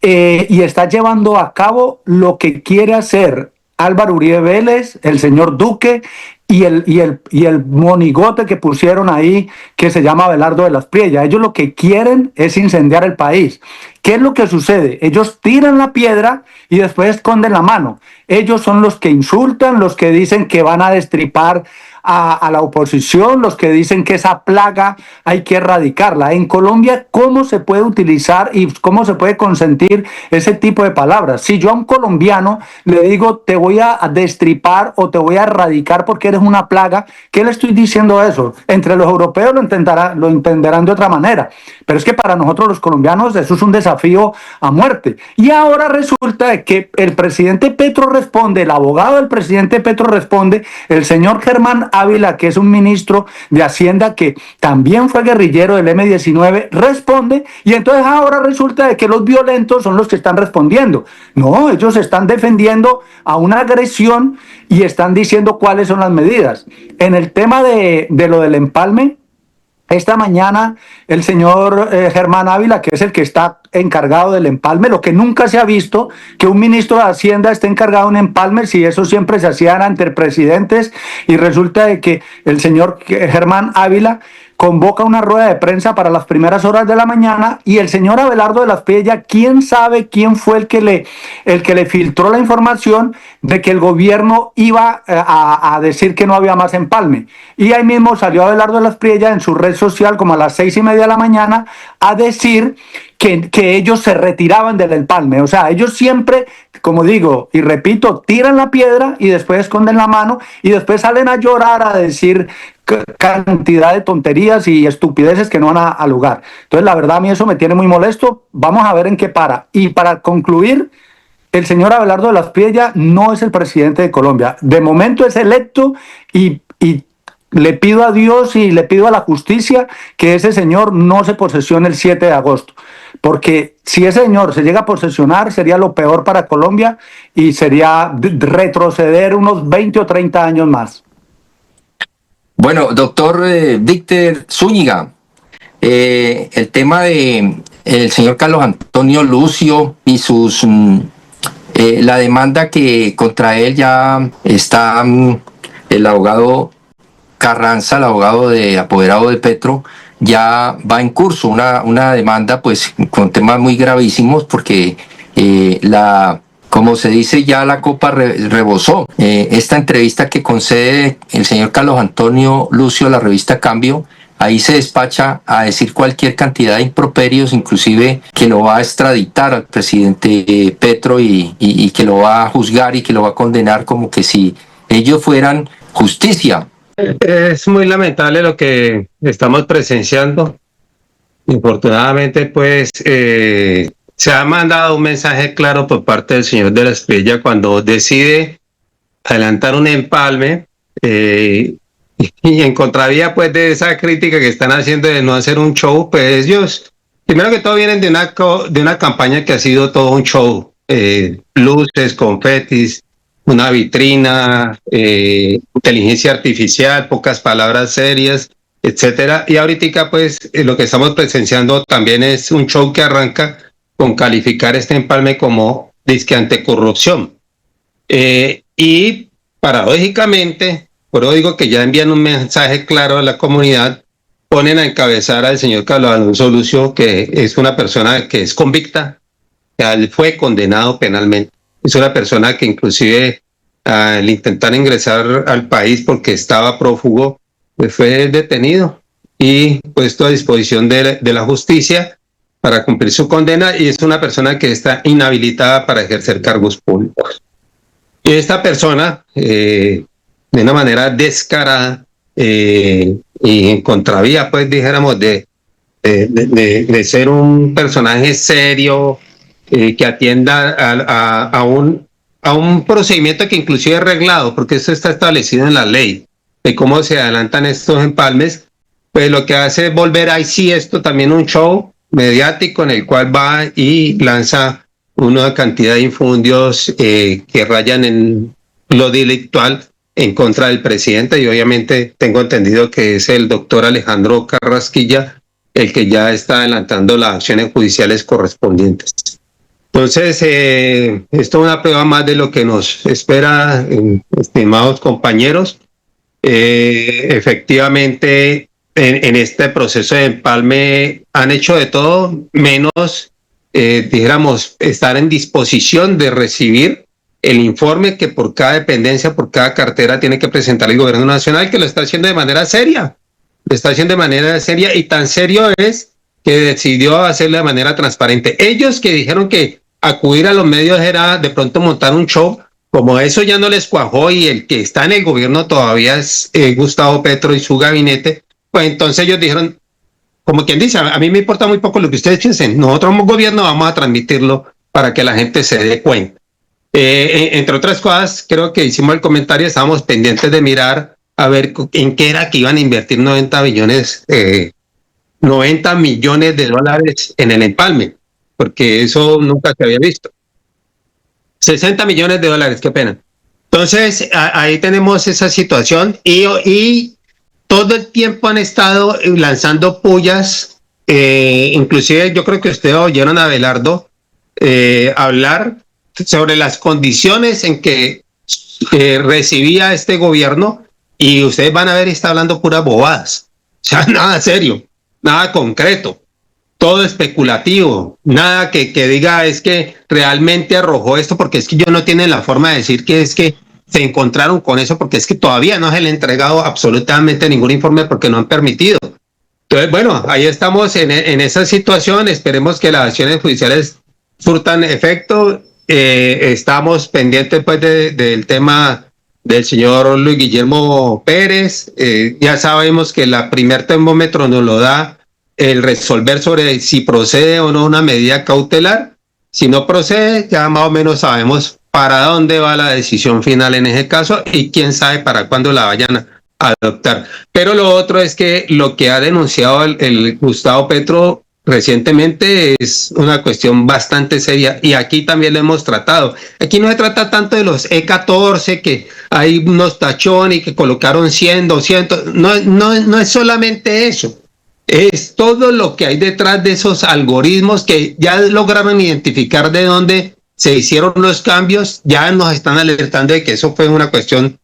y está llevando a cabo lo que quiere hacer Álvaro Uribe Vélez, el señor Duque y el monigote que pusieron ahí que se llama Abelardo de las Priellas. Ellos lo que quieren es incendiar el país. ¿Qué es lo que sucede? Ellos tiran la piedra y después esconden la mano. Ellos son los que insultan, los que dicen que van a destripar a la oposición, los que dicen que esa plaga hay que erradicarla. En Colombia, ¿cómo se puede utilizar y cómo se puede consentir ese tipo de palabras? Si yo a un colombiano le digo te voy a destripar o te voy a erradicar porque eres una plaga, ¿qué le estoy diciendo eso? Entre los europeos lo entenderán de otra manera, pero es que para nosotros los colombianos eso es un desafío a muerte. Y ahora resulta que el presidente Petro responde, el abogado del presidente Petro responde, el señor Germán Ávila, que es un ministro de Hacienda que también fue guerrillero del M-19, responde, y entonces ahora resulta de que los violentos son los que están respondiendo. No, ellos están defendiendo a una agresión y están diciendo cuáles son las medidas. En el tema de lo del empalme, esta mañana el señor Germán Ávila, que es el que está encargado del empalme, lo que nunca se ha visto, que un ministro de Hacienda esté encargado de un empalme, si eso siempre se hacía entre presidentes, y resulta de que el señor Germán Ávila convoca una rueda de prensa para las primeras horas de la mañana y el señor Abelardo de las Priellas, quién sabe quién fue el que le filtró la información de que el gobierno iba a decir que no había más empalme. Y ahí mismo salió Abelardo de las Priellas en su red social como a las 6:30 de la mañana a decir que ellos se retiraban del empalme. O sea, ellos siempre, como digo y repito, tiran la piedra y después esconden la mano y después salen a llorar, a decir cantidad de tonterías y estupideces que no van a lugar. Entonces, la verdad, a mí eso me tiene muy molesto. Vamos a ver en qué para. Y para concluir, el señor Abelardo de las Priellas no es el presidente de Colombia. De momento es electo y le pido a Dios y le pido a la justicia que ese señor no se posesione el 7 de agosto. Porque si ese señor se llega a posesionar, sería lo peor para Colombia y sería retroceder unos 20 o 30 años más. Bueno, doctor Víctor Zúñiga, el tema de el señor Carlos Antonio Lucio y la demanda que contra él ya está el abogado Carranza, el abogado apoderado de Petro, ya va en curso una demanda pues con temas muy gravísimos porque como se dice, ya la copa rebosó. Esta entrevista que concede el señor Carlos Antonio Lucio a la revista Cambio, ahí se despacha a decir cualquier cantidad de improperios, inclusive que lo va a extraditar al presidente Petro y que lo va a juzgar y que lo va a condenar como que si ellos fueran justicia. Es muy lamentable lo que estamos presenciando. Infortunadamente, pues, se ha mandado un mensaje claro por parte del señor de las Priellas cuando decide adelantar un empalme y en contravía pues de esa crítica que están haciendo de no hacer un show. Pues ellos, primero que todo, vienen de una campaña que ha sido todo un show, luces, confetis, una vitrina, inteligencia artificial, pocas palabras serias, etcétera. Y ahorita pues lo que estamos presenciando también es un show que arranca con calificar este empalme como disque anticorrupción. Y paradójicamente, por eso digo que ya envían un mensaje claro a la comunidad, ponen a encabezar al señor Carlos Alonso Lucio, que es una persona que es convicta, que fue condenado penalmente. Es una persona que inclusive al intentar ingresar al país porque estaba prófugo, pues fue detenido y puesto a disposición de la justicia para cumplir su condena, y es una persona que está inhabilitada para ejercer cargos públicos. Y esta persona, de una manera descarada y en contravía, pues dijéramos, de ser un personaje serio, que atienda a un procedimiento que inclusive es reglado, porque eso está establecido en la ley, de cómo se adelantan estos empalmes, pues lo que hace es volver ahí sí esto también un show mediático en el cual va y lanza una cantidad de infundios que rayan en lo delictual en contra del presidente, y obviamente tengo entendido que es el doctor Alejandro Carrasquilla el que ya está adelantando las acciones judiciales correspondientes. Entonces, esto es una prueba más de lo que nos espera, estimados compañeros. Efectivamente, en este proceso de empalme han hecho de todo menos, dijéramos, estar en disposición de recibir el informe que por cada dependencia, por cada cartera tiene que presentar el gobierno nacional, que lo está haciendo de manera seria. Lo está haciendo de manera seria, y tan serio es que decidió hacerlo de manera transparente. Ellos que dijeron que acudir a los medios era de pronto montar un show, como eso ya no les cuajó y el que está en el gobierno todavía es Gustavo Petro y su gabinete, pues entonces ellos dijeron, como quien dice, a mí me importa muy poco lo que ustedes piensen, nosotros como gobierno vamos a transmitirlo para que la gente se dé cuenta. Entre otras cosas, creo que hicimos el comentario, estábamos pendientes de mirar a ver en qué era que iban a invertir 90 millones de dólares en el empalme, porque eso nunca se había visto. 60 millones de dólares, qué pena. Entonces, ahí tenemos esa situación, y todo el tiempo han estado lanzando pullas, inclusive yo creo que ustedes oyeron a Abelardo hablar sobre las condiciones en que recibía este gobierno, y ustedes van a ver, está hablando puras bobadas, o sea, nada serio, nada concreto, todo especulativo, nada que diga es que realmente arrojó esto, porque es que ellos no tienen la forma de decir que es que se encontraron con eso, porque es que todavía no se le ha entregado absolutamente ningún informe porque no han permitido. Entonces, bueno, ahí estamos en esa situación, esperemos que las acciones judiciales surtan efecto. Estamos pendientes pues del tema del señor Luis Guillermo Pérez. Ya sabemos que la primer termómetro nos lo da el resolver sobre si procede o no una medida cautelar. Si no procede, ya más o menos sabemos para dónde va la decisión final en ese caso, y quién sabe para cuándo la vayan a adoptar. Pero lo otro es que lo que ha denunciado el Gustavo Petro recientemente es una cuestión bastante seria, y aquí también lo hemos tratado. Aquí no se trata tanto de los E14, que hay unos tachones y que colocaron 100, 200, no es solamente eso, es todo lo que hay detrás de esos algoritmos que ya lograron identificar de dónde se hicieron los cambios. Ya nos están alertando de que eso fue una cuestión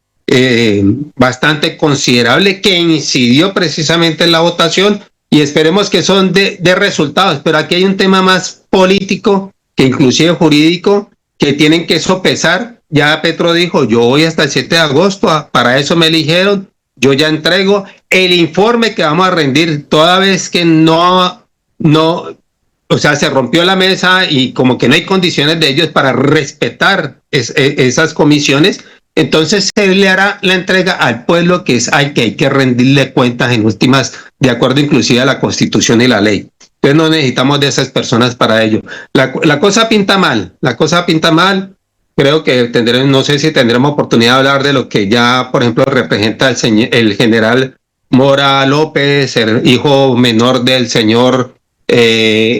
bastante considerable que incidió precisamente en la votación, y esperemos que son de resultados. Pero aquí hay un tema más político que inclusive jurídico, que tienen que sopesar. Ya Petro dijo, yo voy hasta el 7 de agosto, para eso me eligieron, yo ya entrego el informe que vamos a rendir, toda vez que no, o sea, se rompió la mesa y como que no hay condiciones de ellos para respetar esas comisiones. Entonces se le hará la entrega al pueblo, que es al que hay que rendirle cuentas en últimas, de acuerdo inclusive a la Constitución y la ley. Entonces no necesitamos de esas personas para ello. La cosa pinta mal, Creo que no sé si tendremos oportunidad de hablar de lo que ya, por ejemplo, representa el general Mora López, el hijo menor del señor,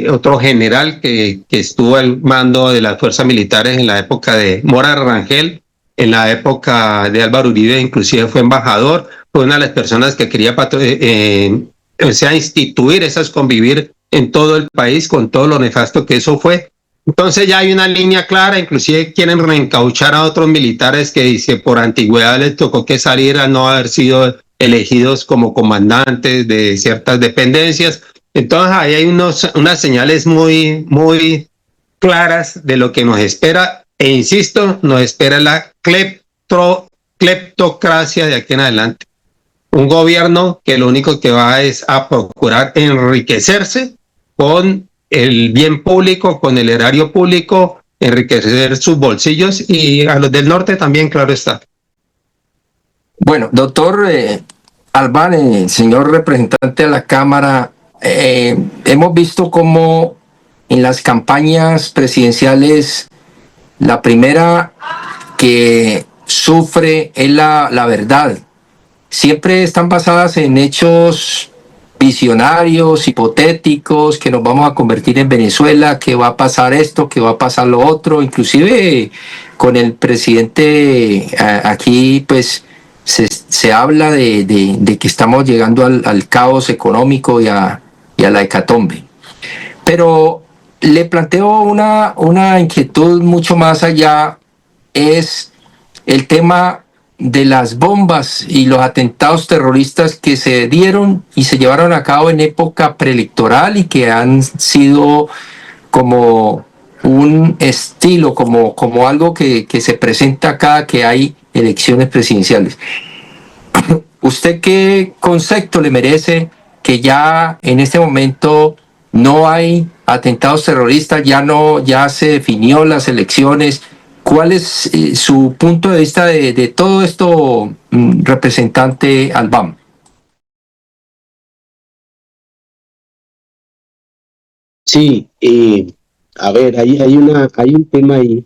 otro general que estuvo al mando de las fuerzas militares en la época de Mora Rangel, en la época de Álvaro Uribe, inclusive fue embajador. fue una de las personas que quería instituir esas convivir en todo el país con todo lo nefasto que eso fue. Entonces ya hay una línea clara, inclusive quieren reencauchar a otros militares que dice por antigüedad les tocó que salir a no haber sido elegidos como comandantes de ciertas dependencias. Entonces ahí hay unas señales muy, muy claras de lo que nos espera, e insisto, nos espera la cleptocracia de aquí en adelante. Un gobierno que lo único que va es a procurar enriquecerse con el bien público, con el erario público, enriquecer sus bolsillos, y a los del norte también, claro está. Bueno, doctor Albán, señor representante de la Cámara, hemos visto cómo en las campañas presidenciales la primera que sufre es la verdad. Siempre están basadas en hechos visionarios, hipotéticos, que nos vamos a convertir en Venezuela, que va a pasar esto, que va a pasar lo otro. Inclusive con el presidente aquí pues se habla de que estamos llegando al caos económico y a la hecatombe. Pero le planteo una inquietud mucho más allá, es el tema de las bombas y los atentados terroristas que se dieron y se llevaron a cabo en época preelectoral y que han sido como un estilo, como algo que se presenta cada que hay elecciones presidenciales. ¿Usted qué concepto le merece que ya en este momento no hay atentados terroristas, ya se definió las elecciones? ¿Cuál es su punto de vista de todo esto, representante Albán? Sí, a ver, hay un tema ahí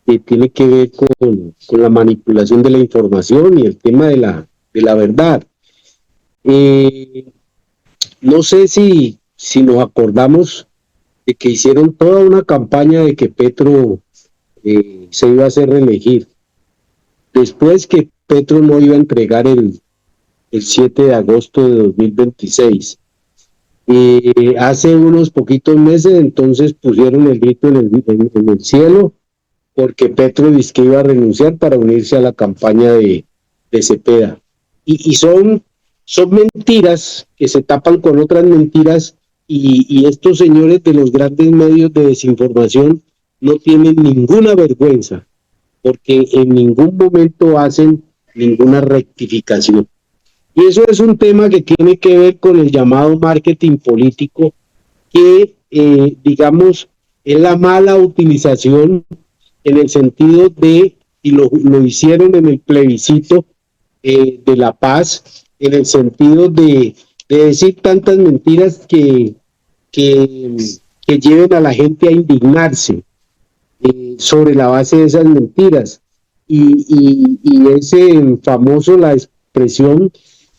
que tiene que ver con la manipulación de la información y el tema de la verdad. No sé si nos acordamos de que hicieron toda una campaña de que Petro se iba a hacer reelegir. Después que Petro no iba a entregar el 7 de agosto de 2026. Hace unos poquitos meses entonces pusieron el grito en el cielo porque Petro dice que iba a renunciar para unirse a la campaña de Cepeda. Y son mentiras que se tapan con otras mentiras, y estos señores de los grandes medios de desinformación no tienen ninguna vergüenza porque en ningún momento hacen ninguna rectificación. Y eso es un tema que tiene que ver con el llamado marketing político, que digamos es la mala utilización en el sentido de, y lo hicieron en el plebiscito de la paz, en el sentido de decir tantas mentiras que lleven a la gente a indignarse sobre la base de esas mentiras. Y ese famoso, la expresión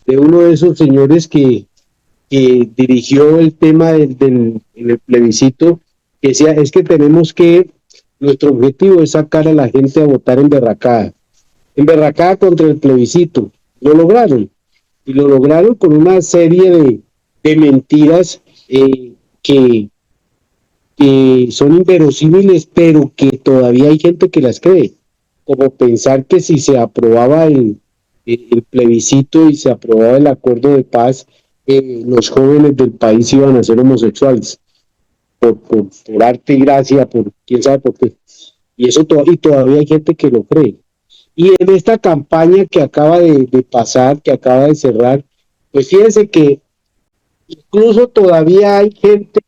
de uno de esos señores que dirigió el tema en el plebiscito, que decía, es que nuestro objetivo es sacar a la gente a votar emberracada contra el plebiscito. Lo lograron, y lo lograron con una serie de mentiras que son inverosímiles, pero que todavía hay gente que las cree, como pensar que si se aprobaba el plebiscito y se aprobaba el acuerdo de paz, los jóvenes del país iban a ser homosexuales, por arte y gracia, por quién sabe por qué. Y todavía hay gente que lo cree. Y en esta campaña que acaba de pasar, que acaba de cerrar, pues fíjense que incluso todavía hay gente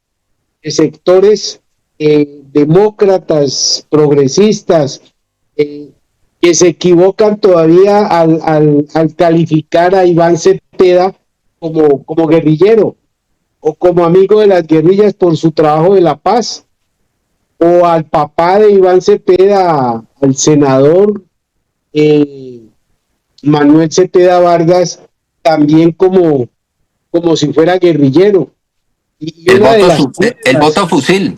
de sectores demócratas, progresistas, que se equivocan todavía al calificar a Iván Cepeda como guerrillero o como amigo de las guerrillas por su trabajo de la paz, o al papá de Iván Cepeda, al senador Manuel Cepeda Vargas, también como si fuera guerrillero. El voto fusil.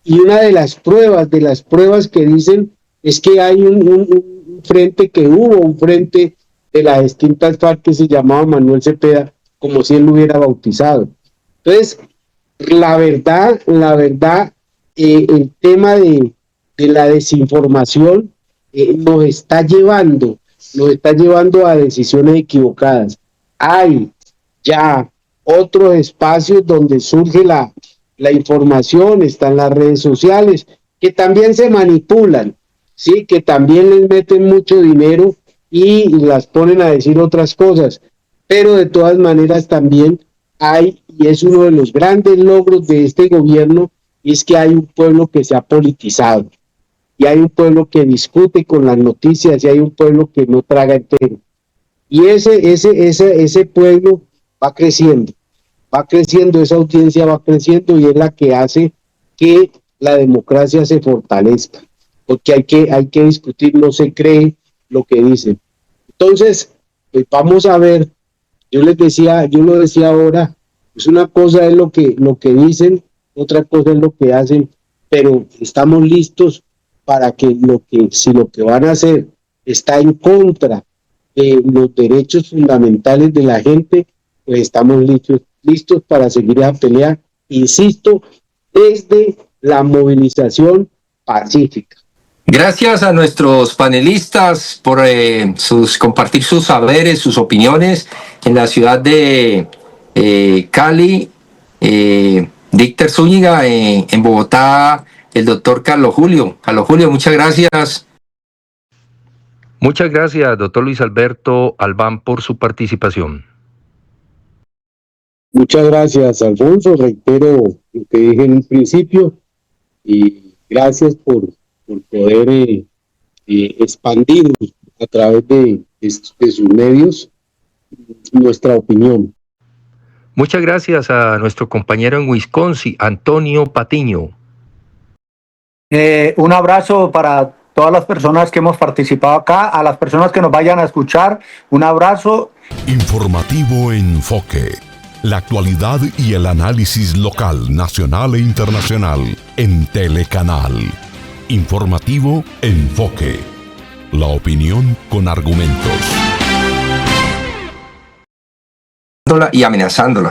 Y una de las pruebas que dicen es que hay un frente, que hubo un frente de la extinta FARC que se llamaba Manuel Cepeda, como si él lo hubiera bautizado. Entonces, la verdad, el tema de la desinformación nos está llevando a decisiones equivocadas. Hay ya otros espacios donde surge la información, están las redes sociales, que también se manipulan, ¿sí? Que también les meten mucho dinero y las ponen a decir otras cosas, pero de todas maneras también hay, y es uno de los grandes logros de este gobierno, y es que hay un pueblo que se ha politizado, y hay un pueblo que discute con las noticias, y hay un pueblo que no traga entero. Y ese pueblo va creciendo, esa audiencia va creciendo, y es la que hace que la democracia se fortalezca, porque hay que discutir, no se cree lo que dicen. Entonces, pues vamos a ver, yo lo decía ahora, pues una cosa es lo que dicen, otra cosa es lo que hacen, pero estamos listos para que si lo que van a hacer está en contra de los derechos fundamentales de la gente, pues estamos listos para seguir a pelear, insisto, desde la movilización pacífica. Gracias a nuestros panelistas por compartir sus saberes, sus opiniones en la ciudad de Cali, Dícter Zúñiga, en Bogotá, el doctor Carlos Julio. Carlos Julio, muchas gracias. Muchas gracias, doctor Luis Alberto Albán, por su participación. Muchas gracias, Alfonso. Reitero lo que dije en un principio y gracias por poder expandir a través de sus medios nuestra opinión. Muchas gracias a nuestro compañero en Wisconsin, Antonio Patiño. Un abrazo para todas las personas que hemos participado acá, a las personas que nos vayan a escuchar, un abrazo. Informativo Enfoque. La actualidad y el análisis local, nacional e internacional en Telecanal. Informativo Enfoque. La opinión con argumentos. Y amenazándola.